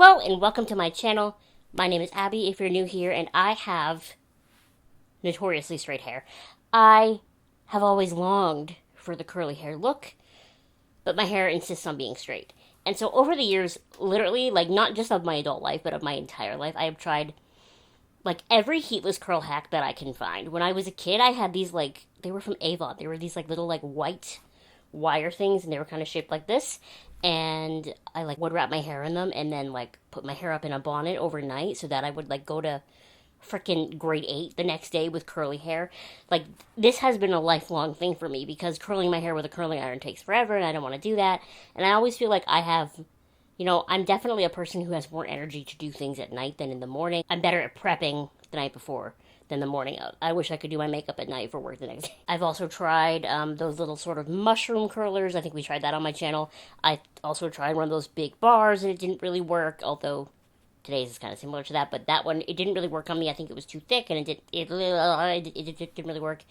Hello and welcome to my channel. My name is Abby if you're new here, and I have notoriously straight hair. I have always longed for the curly hair look, but my hair insists on being straight. And so over the years, literally, like not just of my adult life, but of my entire life, I have tried like every heatless curl hack that I can find. When I was a kid, I had these they were from Avon. They were these little white wire things, and they were kind of shaped like this. And I would wrap my hair in them, and then put my hair up in a bonnet overnight, so that I would go to freaking grade 8 the next day with curly hair. This has been a lifelong thing for me, because curling my hair with a curling iron takes forever, and I don't want to do that. And I always feel like I have, I'm definitely a person who has more energy to do things at night than in the morning. I'm better at prepping the night before than the morning of. I wish I could do my makeup at night for work the next day. I've also tried those little sort of mushroom curlers. I think we tried that on my channel. I also tried one of those big bars, and it didn't really work, although today's is kind of similar to that. But that one, it didn't really work on me. I think it was too thick, and it didn't really work.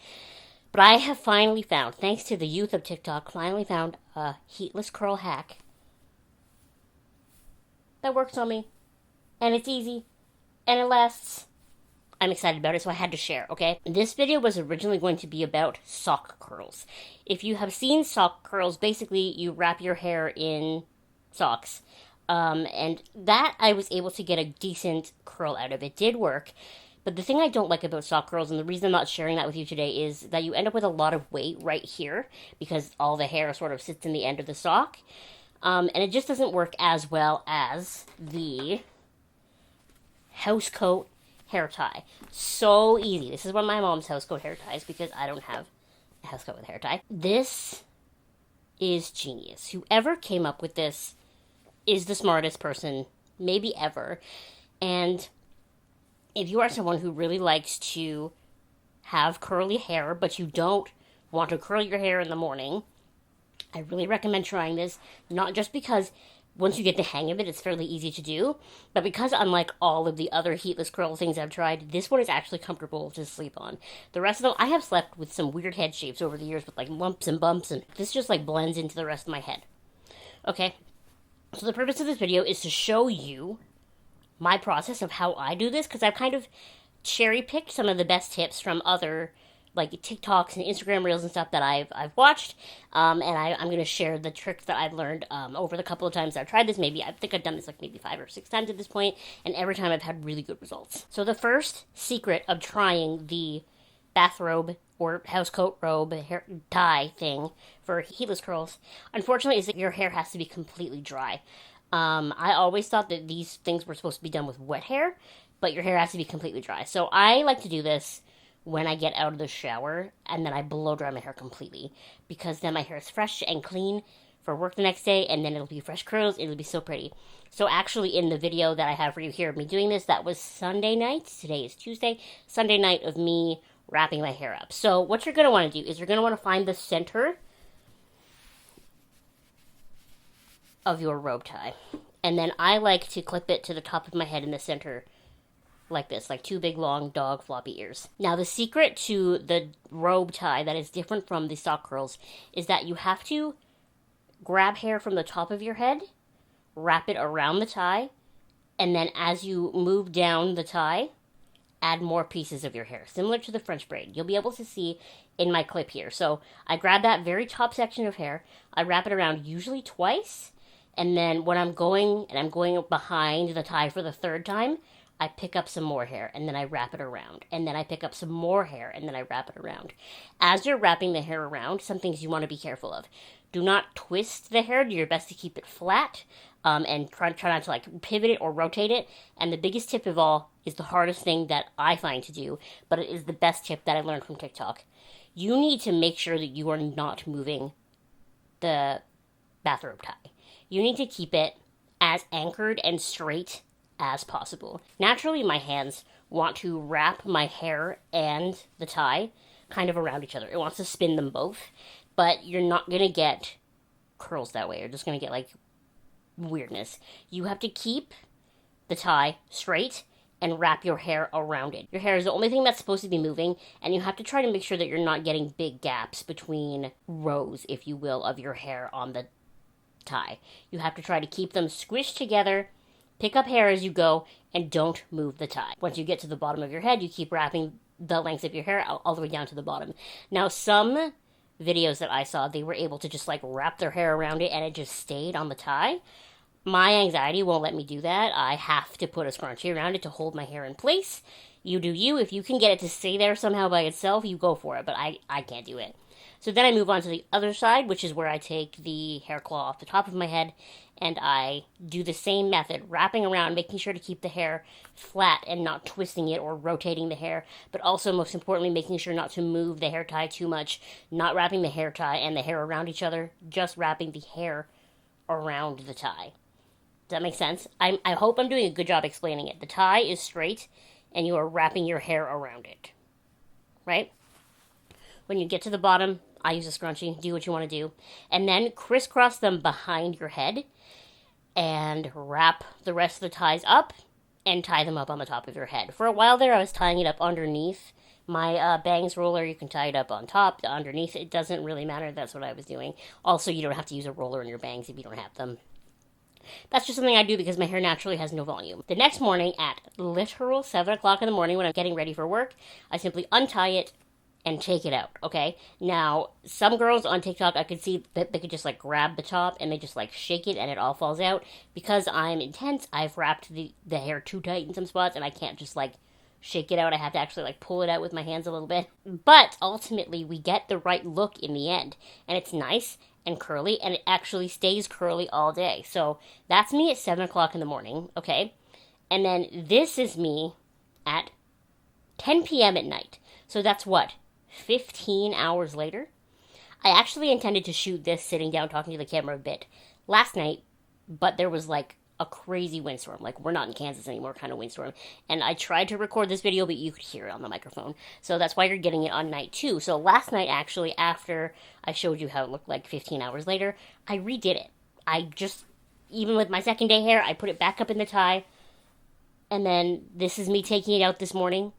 But I have finally found, thanks to the youth of TikTok, a heatless curl hack that works on me. And it's easy. And it lasts. I'm excited about it, so I had to share, okay? This video was originally going to be about sock curls. If you have seen sock curls, basically you wrap your hair in socks. And that I was able to get a decent curl out of. It did work. But the thing I don't like about sock curls, and the reason I'm not sharing that with you today, is that you end up with a lot of weight right here, because all the hair sort of sits in the end of the sock. And it just doesn't work as well as the housecoat hair tie. So easy. This is one of my mom's housecoat hair ties, because I don't have a housecoat with hair tie. This is genius. Whoever came up with this is the smartest person maybe ever. And if you are someone who really likes to have curly hair, but you don't want to curl your hair in the morning, I really recommend trying this. Not just because once you get the hang of it, it's fairly easy to do, but because unlike all of the other heatless curl things I've tried, this one is actually comfortable to sleep on. The rest of them, I have slept with some weird head shapes over the years with lumps and bumps, and this just blends into the rest of my head. Okay, so the purpose of this video is to show you my process of how I do this, because I've kind of cherry-picked some of the best tips from other TikToks and Instagram Reels and stuff that I've watched, and I'm going to share the tricks that I've learned over the couple of times I've tried this. I think I've done this maybe 5 or 6 times at this point, and every time I've had really good results. So the first secret of trying the bathrobe or housecoat robe hair tie thing for heatless curls, unfortunately, is that your hair has to be completely dry. I always thought that these things were supposed to be done with wet hair, but your hair has to be completely dry. So I like to do this when I get out of the shower, and then I blow dry my hair completely, because then my hair is fresh and clean for work the next day, and then it'll be fresh curls. It'll be so pretty. So actually, in the video that I have for you here of me doing this, that was Sunday night. Today is Tuesday. Sunday night of me wrapping my hair up. So what you're going to want to do is you're going to want to find the center of your robe tie. And then I like to clip it to the top of my head in the center, like this, like 2 big long dog floppy ears. Now the secret to the robe tie that is different from the sock curls is that you have to grab hair from the top of your head, wrap it around the tie, and then as you move down the tie, add more pieces of your hair, similar to the French braid. You'll be able to see in my clip here. So I grab that very top section of hair, I wrap it around usually twice, and then when I'm going behind the tie for the 3rd time, I pick up some more hair, and then I wrap it around. And then I pick up some more hair, and then I wrap it around. As you're wrapping the hair around, some things you want to be careful of. Do not twist the hair. Do your best to keep it flat, and try not to pivot it or rotate it. And the biggest tip of all is the hardest thing that I find to do, but it is the best tip that I learned from TikTok. You need to make sure that you are not moving the bathrobe tie. You need to keep it as anchored and straight as possible. Naturally, my hands want to wrap my hair and the tie kind of around each other. It wants to spin them both, but you're not going to get curls that way. You're just going to get weirdness. You have to keep the tie straight and wrap your hair around it. Your hair is the only thing that's supposed to be moving, and you have to try to make sure that you're not getting big gaps between rows, if you will, of your hair on the tie. You have to try to keep them squished together Pick up hair as you go and don't move the tie. Once you get to the bottom of your head, you keep wrapping the length of your hair all the way down to the bottom. Now, some videos that I saw, they were able to just like wrap their hair around it and it just stayed on the tie. My anxiety won't let me do that. I have to put a scrunchie around it to hold my hair in place. You do you. If you can get it to stay there somehow by itself, you go for it. But I can't do it. So then I move on to the other side, which is where I take the hair claw off the top of my head and I do the same method, wrapping around, making sure to keep the hair flat and not twisting it or rotating the hair, but also, most importantly, making sure not to move the hair tie too much, not wrapping the hair tie and the hair around each other, just wrapping the hair around the tie. Does that make sense? I hope I'm doing a good job explaining it. The tie is straight and you are wrapping your hair around it, right? When you get to the bottom, I use a scrunchie, do what you want to do, and then crisscross them behind your head and wrap the rest of the ties up and tie them up on the top of your head. For a while there, I was tying it up underneath my bangs roller. You can tie it up on top, underneath. It doesn't really matter. That's what I was doing. Also, you don't have to use a roller in your bangs if you don't have them. That's just something I do because my hair naturally has no volume. The next morning at literal 7 o'clock in the morning when I'm getting ready for work, I simply untie it and take it out, okay? Now, some girls on TikTok, I could see that they could just, like, grab the top and they just, like, shake it and it all falls out. Because I'm intense, I've wrapped the hair too tight in some spots and I can't just, like, shake it out. I have to actually, like, pull it out with my hands a little bit. But, ultimately, we get the right look in the end. And it's nice and curly, and it actually stays curly all day. So, that's me at 7 o'clock in the morning, okay? And then this is me at 10 p.m. at night. So, that's what? 15 hours later? I actually intended to shoot this sitting down talking to the camera a bit last night, but there was like a crazy windstorm. Like, we're not in Kansas anymore kind of windstorm. And I tried to record this video, but you could hear it on the microphone. So that's why you're getting it on night 2. So last night, actually, after I showed you how it looked like 15 hours later, I redid it. I just, even with my second day hair, I put it back up in the tie. And then this is me taking it out this morning.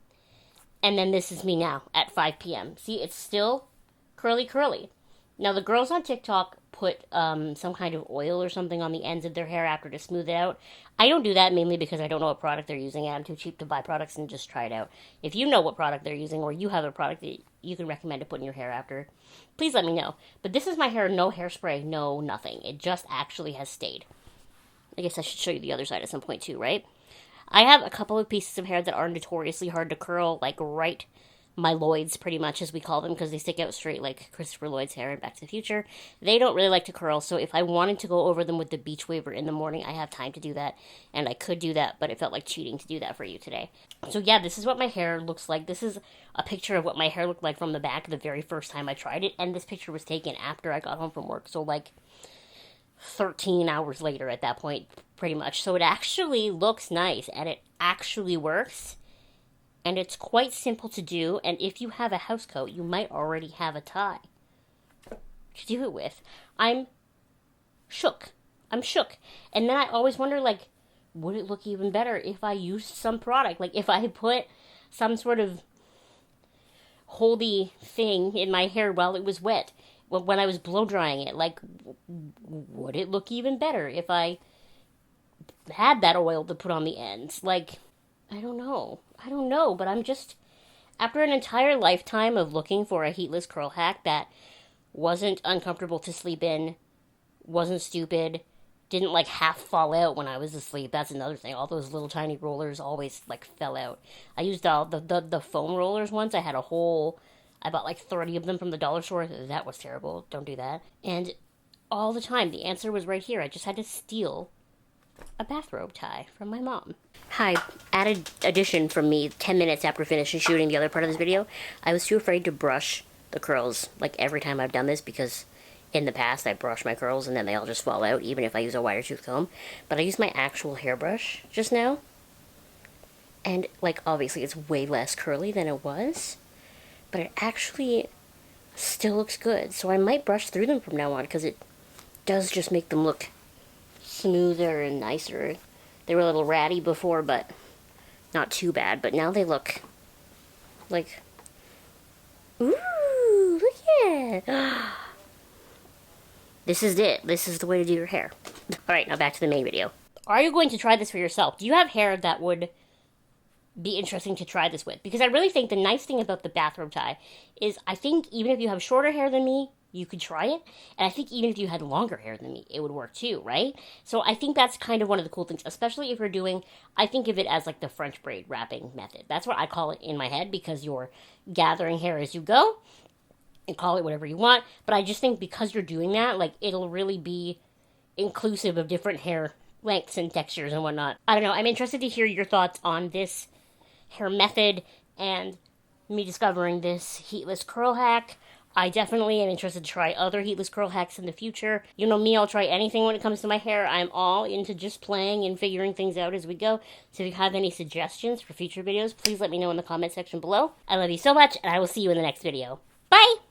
And then this is me now at 5 p.m. See, it's still curly. Now, the girls on TikTok put some kind of oil or something on the ends of their hair after to smooth it out. I don't do that mainly because I don't know what product they're using, and I'm too cheap to buy products and just try it out. If you know what product they're using, or you have a product that you can recommend to put in your hair after, please let me know. But this is my hair, no hairspray, no nothing. It just actually has stayed. I guess I should show you the other side at some point too, right? I have a couple of pieces of hair that are notoriously hard to curl, like right my Lloyds, pretty much, as we call them, because they stick out straight like Christopher Lloyd's hair in Back to the Future. They don't really like to curl, so if I wanted to go over them with the beach waver in the morning, I have time to do that, and I could do that, but it felt like cheating to do that for you today. So yeah, this is what my hair looks like. This is a picture of what my hair looked like from the back the very first time I tried it, and this picture was taken after I got home from work, so like 13 hours later at that point, pretty much. So it actually looks nice, and it actually works, and it's quite simple to do, and if you have a house coat, you might already have a tie to do it with. I'm shook. And then I always wonder, like, would it look even better if I used some product? Like, if I put some sort of holdy thing in my hair while it was wet, when I was blow drying it, like, would it look even better if I had that oil to put on the ends? Like, I don't know, but I'm just, after an entire lifetime of looking for a heatless curl hack that wasn't uncomfortable to sleep in, wasn't stupid, didn't, like, half fall out when I was asleep. That's another thing. All those little tiny rollers always, like, fell out. I used all the foam rollers once. I bought like 30 of them from the dollar store. That was terrible. Don't do that. And all the time, the answer was right here. I just had to steal a bathrobe tie from my mom. Hi, added addition from me 10 minutes after finishing shooting the other part of this video. I was too afraid to brush the curls, like, every time I've done this, because in the past I brush my curls and then they all just fall out, even if I use a wire tooth comb. But I used my actual hairbrush just now, and, like, obviously it's way less curly than it was, but it actually still looks good. So I might brush through them from now on, because it does just make them look smoother and nicer. They were a little ratty before, but not too bad. But now they look like, ooh, look at it. This is it. This is the way to do your hair. Alright, now back to the main video. Are you going to try this for yourself? Do you have hair that would be interesting to try this with? Because I really think the nice thing about the bathrobe tie is I think even if you have shorter hair than me, you could try it. And I think even if you had longer hair than me, it would work too, right? So I think that's kind of one of the cool things, especially if you're doing, I think of it as like the French braid wrapping method. That's what I call it in my head, because you're gathering hair as you go, and call it whatever you want. But I just think because you're doing that, like, it'll really be inclusive of different hair lengths and textures and whatnot. I don't know. I'm interested to hear your thoughts on this hair method and me discovering this heatless curl hack. I definitely am interested to try other heatless curl hacks in the future. You know me, I'll try anything when it comes to my hair. I'm all into just playing and figuring things out as we go. So if you have any suggestions for future videos, please let me know in the comment section below. I love you so much, and I will see you in the next video. Bye!